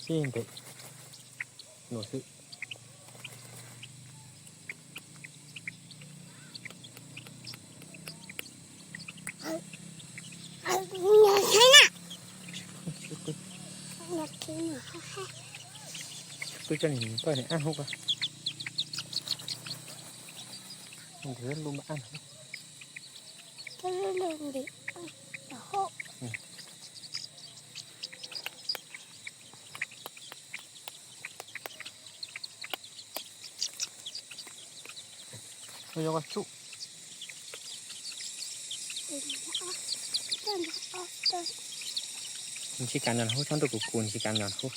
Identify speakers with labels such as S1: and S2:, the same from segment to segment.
S1: Siempre no sé. Tôi cho nhìn coi này ăn không à? Mình thử luôn mà ăn.
S2: Cái luôn đi hộ.
S1: Nó cho chút. Mình chỉ cần là hút trong được của cuốn chỉ cần là hút.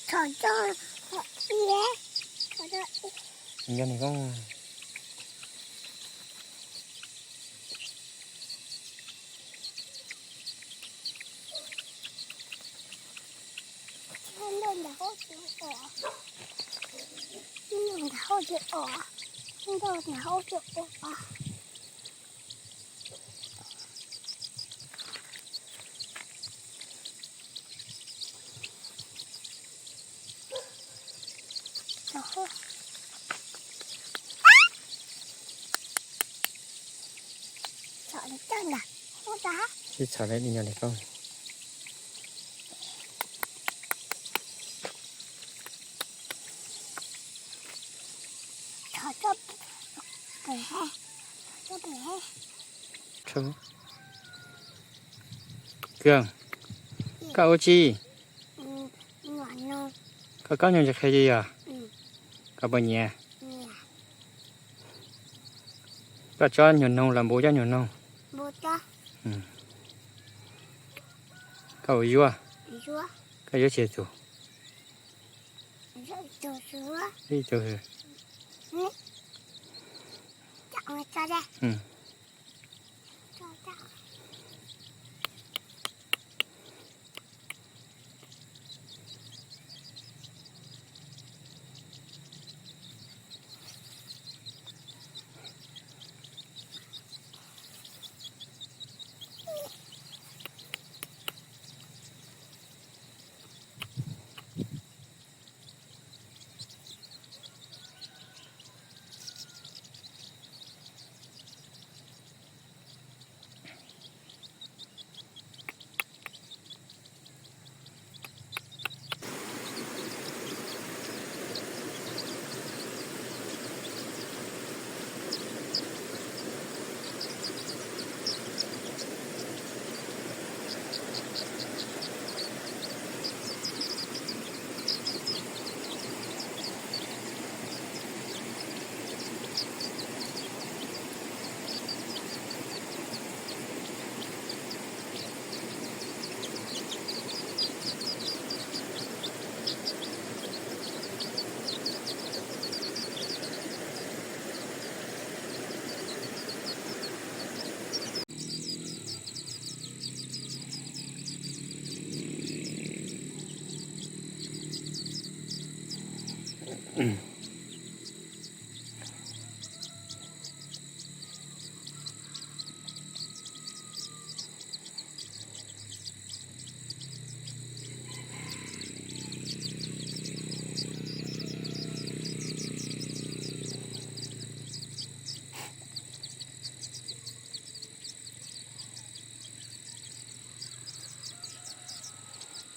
S2: Thở cho họ nhé.
S1: Nhân này có
S2: Lên là hốt chữ ỏ. Lên là hốt chữ ỏ. Lên là hốt chữ ỏ. Đó. Sợ nó chân à? Hốt đá.
S1: chỉ xả lên đi nhân này không?
S2: Thở cho bể he. Cho bể he.
S1: Không. Cường. Cậu chi?
S2: Ngoan non.
S1: Cậu nhận được cái gì à? Cậu bên nhà.
S2: Nhà.
S1: Cậu cho nhuận nông làm bố cho nhuận nông.
S2: Bố cho.
S1: Cậu yêu à?
S2: Dúa.
S1: Cậu yêu chết rồi.
S2: Dúa dúa.
S1: Đi chơi rồi.
S2: Chọn cho đây. Cho.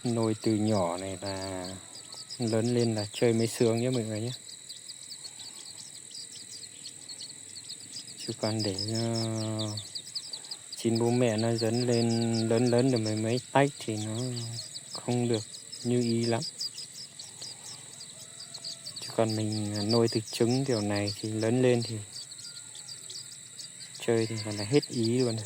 S1: Nuôi từ nhỏ này là lớn lên là chơi mới sướng nhé mọi người nhé. Chứ còn để chín bố mẹ nó dấn lên lớn được mấy tách thì nó không được như ý lắm. Chứ còn mình nuôi từ trứng kiểu này thì lớn lên thì chơi thì còn là hết ý luôn.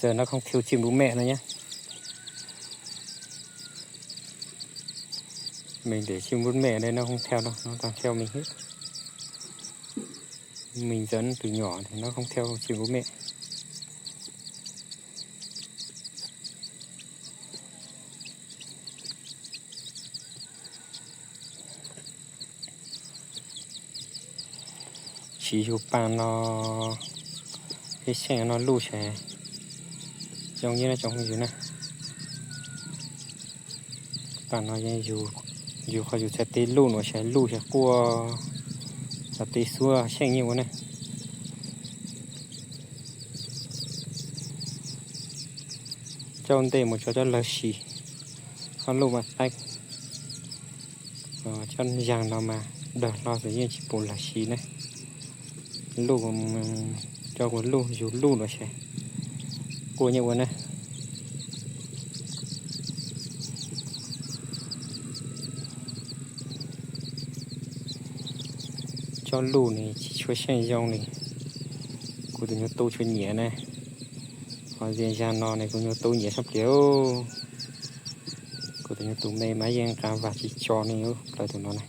S1: Giờ nó không thiếu chim bố mẹ nữa nhé. Mình để chim bố mẹ đây nó không theo đâu, nó toàn theo mình hết. Mình dẫn từ nhỏ thì nó không theo chim bố mẹ. chỉ chụp bàn nó cái xe nó lù xe giống như là trong dưới này bàn nó như dù khó dù sẽ tí lù nó sẽ lù sẽ cua sẽ tí xua xe nhiều này cho tê một chỗ cho là xì con lù mà tay chân giang nó mà đợt nó sẽ như chỉ bùn là xì này lù cho con lù dù lù nó sẽ cua nhiều này cho lù này chỉ cho xe dòng này của tụi nó tô cho nhẹ này họ riêng ra nó này cũng như tô nhẹ sắp kéo của tụi nó tụi mày máy giang cả và chỉ cho này nữa là tụi nó này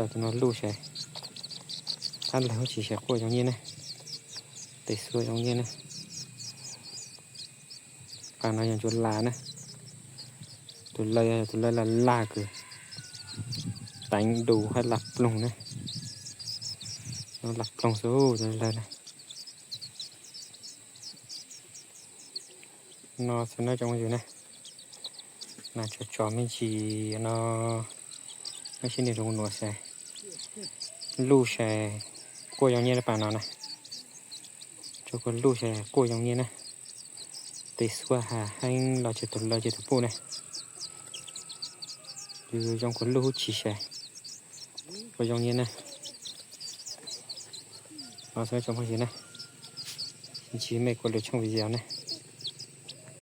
S1: là tụi nó lù xe ăn là chỉ sẽ qua giống như này để xưa giống như này và nó dành chuột lá này tụi lấy là la cửa đánh đủ hay lặp lùng này nó lặp lùng số rồi đây này nó sẽ nói trong gì này là cho mình chỉ nó chỉ để dùng nồi xài lu xài cô giống như là bà nào này cho con lu xài cô giống như này để xua hà hay là chỉ tụi phụ này từ trong con lu chỉ xài cô giống như này nó sẽ trong cái gì này chỉ mấy con được trong video này